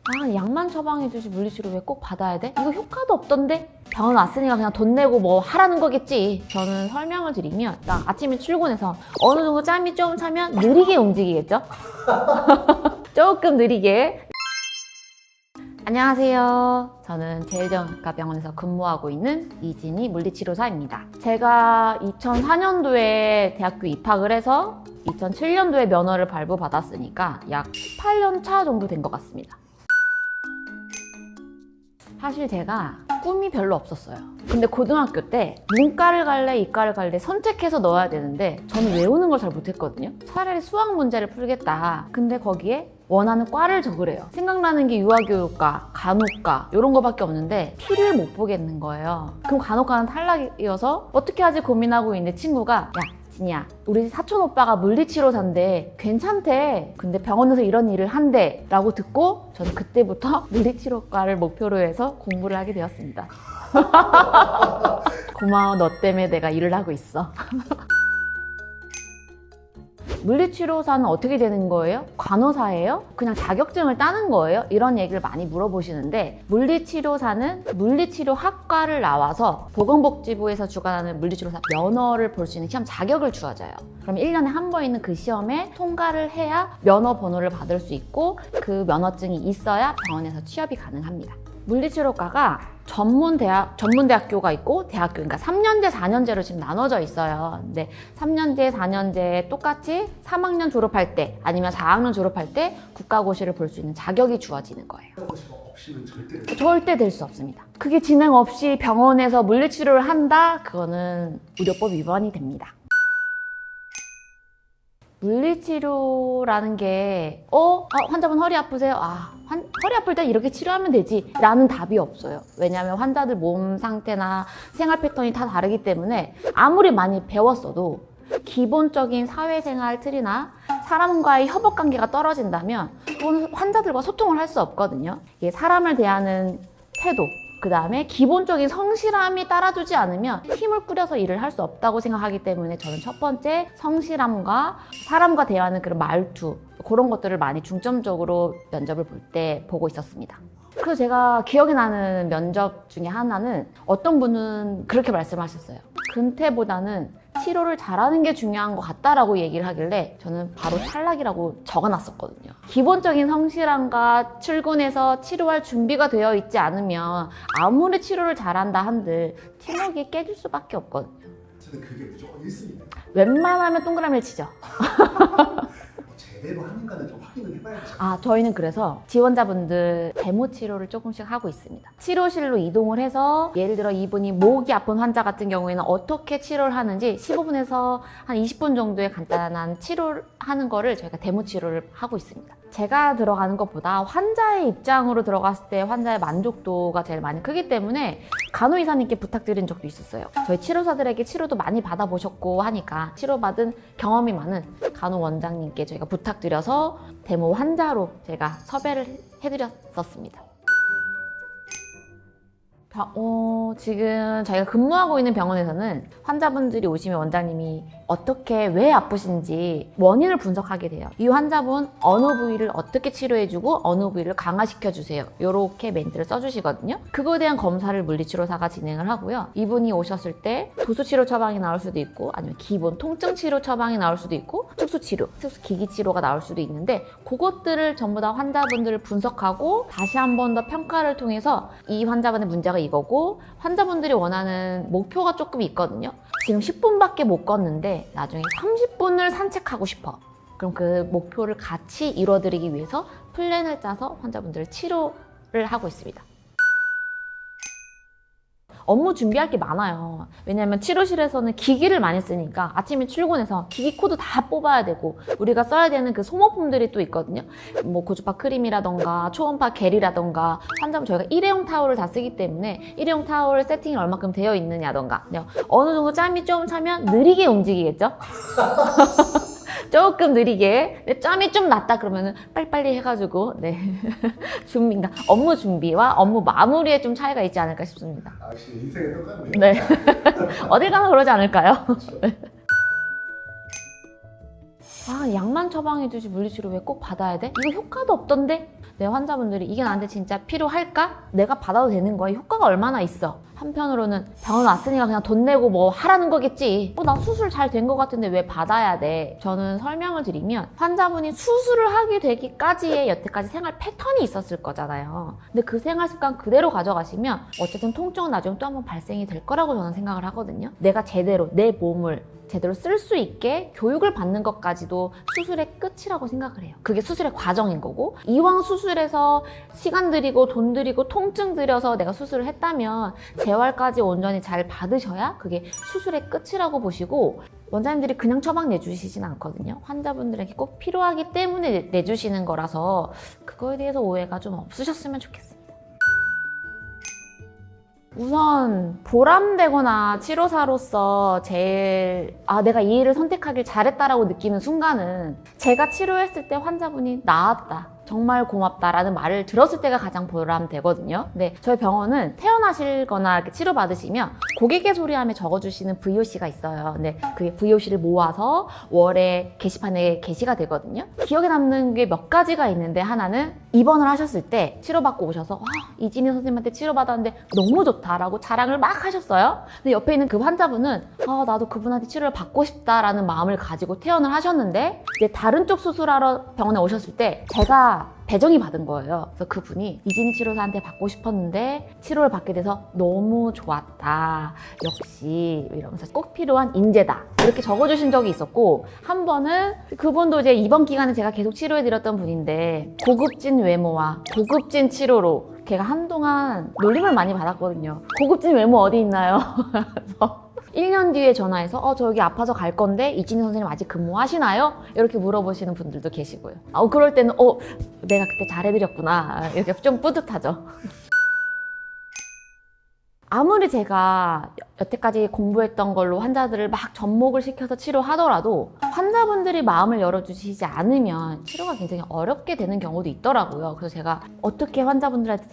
아, 약만 처방해주지 물리치료 왜 꼭 받아야 돼? 이거 효과도 없던데? 병원 왔으니까 그냥 돈 내고 뭐 하라는 거겠지. 저는 설명을 드리면 나 아침에 출근해서 어느 정도 짬이 좀 차면 느리게 움직이겠죠? 조금 느리게. 안녕하세요. 저는 제일정형외과병원에서 근무하고 있는 이진희 물리치료사입니다. 제가 2004년도에 대학교 입학을 해서 2007년도에 면허를 발부받았으니까 약 18년 차 정도 된 것 같습니다. 사실 제가 꿈이 별로 없었어요. 근데 고등학교 때 문과를 갈래 이과를 갈래 선택해서 넣어야 되는데 저는 외우는 걸 잘 못했거든요. 차라리 수학 문제를 풀겠다. 근데 거기에 원하는 과를 적으래요. 생각나는 게 유아교육과, 간호과 이런 거밖에 없는데 피를 못 보겠는 거예요. 그럼 간호과는 탈락이어서 어떻게 하지 고민하고 있는데 친구가 야 진이야 우리 사촌 오빠가 물리치료사인데 괜찮대. 근데 병원에서 이런 일을 한대 라고 듣고 저는 그때부터 물리치료과를 목표로 해서 공부를 하게 되었습니다. 고마워 너 때문에 내가 일을 하고 있어. 물리치료사는 어떻게 되는 거예요? 간호사예요? 그냥 자격증을 따는 거예요? 이런 얘기를 많이 물어보시는데 물리치료사는 물리치료학과를 나와서 보건복지부에서 주관하는 물리치료사 면허를 볼 수 있는 시험 자격을 주어져요. 그럼 1년에 한 번 있는 그 시험에 통과를 해야 면허 번호를 받을 수 있고 그 면허증이 있어야 병원에서 취업이 가능합니다. 물리치료과가 전문대학교가 있고 대학교, 그러니까 3년제, 4년제로 지금 나눠져 있어요. 근데 3년제, 4년제 똑같이 3학년 졸업할 때 아니면 4학년 졸업할 때 국가고시를 볼 수 있는 자격이 주어지는 거예요. 국가고시가 없이는 절대 될 수 없습니다. 그게 진행 없이 병원에서 물리치료를 한다? 그거는 의료법 위반이 됩니다. 물리치료라는 게 환자분 허리 아프세요? 허리 아플 때 이렇게 치료하면 되지 라는 답이 없어요. 왜냐하면 환자들 몸 상태나 생활 패턴이 다 다르기 때문에 아무리 많이 배웠어도 기본적인 사회생활 틀이나 사람과의 협업관계가 떨어진다면 그건 환자들과 소통을 할 수 없거든요. 이게 사람을 대하는 태도, 그 다음에 기본적인 성실함이 따라주지 않으면 팀을 꾸려서 일을 할 수 없다고 생각하기 때문에 저는 첫 번째 성실함과 사람과 대화하는 그런 말투, 그런 것들을 많이 중점적으로 면접을 볼 때 보고 있었습니다. 그래서 제가 기억에 나는 면접 중에 하나는 어떤 분은 그렇게 말씀하셨어요. 근태보다는 치료를 잘하는 게 중요한 것 같다라고 얘기를 하길래 저는 바로 탈락이라고 적어놨었거든요. 기본적인 성실함과 출근해서 치료할 준비가 되어 있지 않으면 아무리 치료를 잘한다 한들 팀워크가 깨질 수밖에 없거든요. 저는 그게 무조건 1순위예요. 웬만하면 동그라미를 치죠. 제대로 하는가는 좀 확인을 해봐야죠. 저희는 그래서 지원자분들 데모 치료를 조금씩 하고 있습니다. 치료실로 이동을 해서 예를 들어 이분이 목이 아픈 환자 같은 경우에는 어떻게 치료를 하는지 15분에서 한 20분 정도의 간단한 치료를 하는 거를 저희가 데모 치료를 하고 있습니다. 제가 들어가는 것보다 환자의 입장으로 들어갔을 때 환자의 만족도가 제일 많이 크기 때문에 간호의사님께 부탁드린 적도 있었어요. 저희 치료사들에게 치료도 많이 받아보셨고 하니까 치료받은 경험이 많은 간호원장님께 저희가 부탁드려서 데모 환자로 제가 섭외를 해드렸었습니다. 지금 저희가 근무하고 있는 병원에서는 환자분들이 오시면 원장님이 어떻게, 왜 아프신지 원인을 분석하게 돼요. 이 환자분 어느 부위를 어떻게 치료해주고 어느 부위를 강화시켜주세요. 이렇게 멘트를 써주시거든요. 그거에 대한 검사를 물리치료사가 진행을 하고요. 이분이 오셨을 때 도수치료 처방이 나올 수도 있고 아니면 기본 통증치료 처방이 나올 수도 있고 특수치료, 특수기기치료가 나올 수도 있는데 그것들을 전부 다 환자분들을 분석하고 다시 한 번 더 평가를 통해서 이 환자분의 문제가 이거고 환자분들이 원하는 목표가 조금 있거든요. 지금 10분밖에 못 걷는데 나중에 30분을 산책하고 싶어. 그럼 그 목표를 같이 이뤄드리기 위해서 플랜을 짜서 환자분들을 치료를 하고 있습니다. 업무 준비할 게 많아요. 왜냐하면 치료실에서는 기기를 많이 쓰니까 아침에 출근해서 기기 코드 다 뽑아야 되고 우리가 써야 되는 그 소모품들이 또 있거든요. 뭐 고주파 크림이라던가 초음파 겔이라던가 환자분 저희가 일회용 타올을 다 쓰기 때문에 일회용 타올 세팅이 얼마큼 되어 있느냐던가 어느 정도 짬이 좀 차면 느리게 움직이겠죠? 조금 느리게. 근데 짬이 좀 났다 그러면은 빨리빨리 해가지고 준비인가 업무 준비와 업무 마무리에 좀 차이가 있지 않을까 싶습니다. 역시 인생에 똑같네요. 네. 어딜 가나 그러지 않을까요? 그냥 약만 처방해주지 물리치료 왜 꼭 받아야 돼? 이거 효과도 없던데? 내 환자분들이 이게 나한테 진짜 필요할까? 내가 받아도 되는 거야? 효과가 얼마나 있어? 한편으로는 병원 왔으니까 그냥 돈 내고 뭐 하라는 거겠지. 나 수술 잘 된 것 같은데 왜 받아야 돼? 저는 설명을 드리면 환자분이 수술을 하게 되기까지의 여태까지 생활 패턴이 있었을 거잖아요. 근데 그 생활 습관 그대로 가져가시면 어쨌든 통증은 나중에 또 한번 발생이 될 거라고 저는 생각을 하거든요. 내가 제대로 내 몸을 제대로 쓸 수 있게 교육을 받는 것까지도 수술의 끝이라고 생각을 해요. 그게 수술의 과정인 거고, 이왕 수술해서 시간 들이고 돈 들이고 통증 들여서 내가 수술을 했다면 재활까지 온전히 잘 받으셔야 그게 수술의 끝이라고 보시고, 원장님들이 그냥 처방 내주시진 않거든요. 환자분들에게 꼭 필요하기 때문에 내주시는 거라서 그거에 대해서 오해가 좀 없으셨으면 좋겠습니다. 우선 보람되거나 치료사로서 제일 내가 이 일을 선택하길 잘했다라고 느끼는 순간은 제가 치료했을 때 환자분이 나았다, 정말 고맙다라는 말을 들었을 때가 가장 보람되거든요. 근데 저희 병원은 퇴원하시거나 이렇게 치료받으시면 고객의 소리함에 적어주시는 VOC가 있어요. 근데 그 VOC를 모아서 월에 게시판에 게시가 되거든요. 기억에 남는 게 몇 가지가 있는데, 하나는 입원을 하셨을 때 치료받고 오셔서 이진희 선생님한테 치료받았는데 너무 좋다라고 자랑을 막 하셨어요. 근데 옆에 있는 그 환자분은 나도 그분한테 치료를 받고 싶다라는 마음을 가지고 퇴원을 하셨는데, 이제 다른 쪽 수술하러 병원에 오셨을 때 제가 배정이 받은 거예요. 그래서 그분이 이진희 치료사한테 받고 싶었는데 치료를 받게 돼서 너무 좋았다, 역시 이러면서 꼭 필요한 인재다, 이렇게 적어주신 적이 있었고, 한 번은 그분도 이제 이번 기간에 제가 계속 치료해드렸던 분인데 고급진 외모와 고급진 치료로 걔가 한동안 놀림을 많이 받았거든요. 고급진 외모 어디 있나요? 그래서 1년 뒤에 전화해서 저 여기 아파서 갈 건데 이진희 선생님 아직 근무하시나요? 이렇게 물어보시는 분들도 계시고요. 그럴 때는 내가 그때 잘해드렸구나, 이렇게 좀 뿌듯하죠. 아무리 제가 여태까지 공부했던 걸로 환자들을 막 접목을 시켜서 치료하더라도 환자분들이 마음을 열어주시지 않으면 치료가 굉장히 어렵게 되는 경우도 있더라고요. 그래서 제가 어떻게 환자분들한테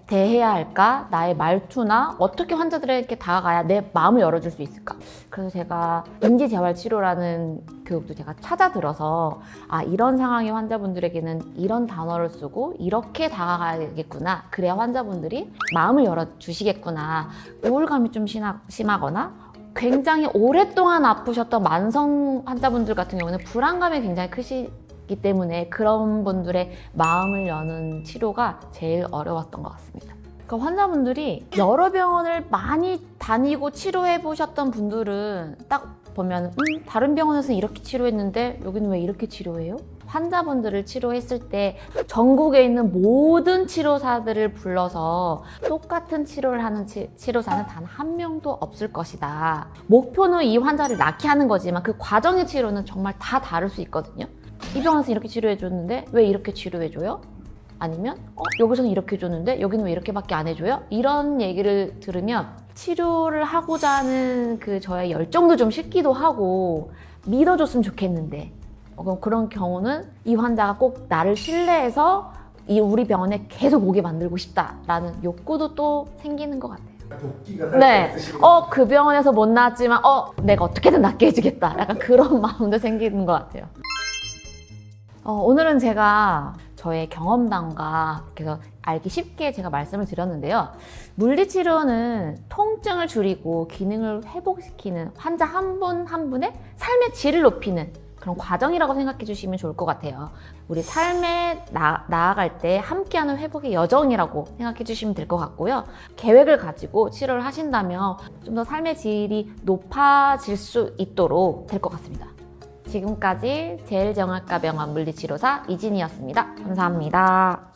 대해야 할까? 나의 말투나 어떻게 환자들에게 다가가야 내 마음을 열어줄 수 있을까? 그래서 제가 인지재활치료라는 교육도 제가 찾아 들어서 이런 상황의 환자분들에게는 이런 단어를 쓰고 이렇게 다가가야겠구나, 그래야 환자분들이 마음을 열어주시겠구나. 우울감이 좀 심하거나 굉장히 오랫동안 아프셨던 만성 환자분들 같은 경우는 불안감이 굉장히 크시기 때문에 그런 분들의 마음을 여는 치료가 제일 어려웠던 것 같습니다. 그러니까 환자분들이 여러 병원을 많이 다니고 치료해 보셨던 분들은 딱 보면 다른 병원에서는 이렇게 치료했는데 여기는 왜 이렇게 치료해요? 환자분들을 치료했을 때 전국에 있는 모든 치료사들을 불러서 똑같은 치료를 하는 치료사는 단 한 명도 없을 것이다. 목표는 이 환자를 낫게 하는 거지만 그 과정의 치료는 정말 다 다를 수 있거든요. 이 병원에서 이렇게 치료해줬는데 왜 이렇게 치료해줘요? 아니면 여기서는 이렇게 해줬는데 여기는 왜 이렇게밖에 안 해줘요? 이런 얘기를 들으면 치료를 하고자 하는 그 저의 열정도 좀 식기도 하고 믿어줬으면 좋겠는데, 그런 경우는 이 환자가 꼭 나를 신뢰해서 우리 병원에 계속 오게 만들고 싶다라는 욕구도 또 생기는 것 같아요. 도끼가 네. 그 병원에서 못 나왔지만 내가 어떻게든 낫게 해주겠다, 약간 그런 마음도 생기는 것 같아요. 오늘은 제가 저의 경험담과 그래서 알기 쉽게 제가 말씀을 드렸는데요. 물리치료는 통증을 줄이고 기능을 회복시키는 환자 한 분 한 분의 삶의 질을 높이는 그런 과정이라고 생각해 주시면 좋을 것 같아요. 우리 삶에 나아갈 때 함께하는 회복의 여정이라고 생각해 주시면 될 것 같고요. 계획을 가지고 치료를 하신다면 좀 더 삶의 질이 높아질 수 있도록 될 것 같습니다. 지금까지 제일정형외과 병원 물리치료사 이진희였습니다. 감사합니다.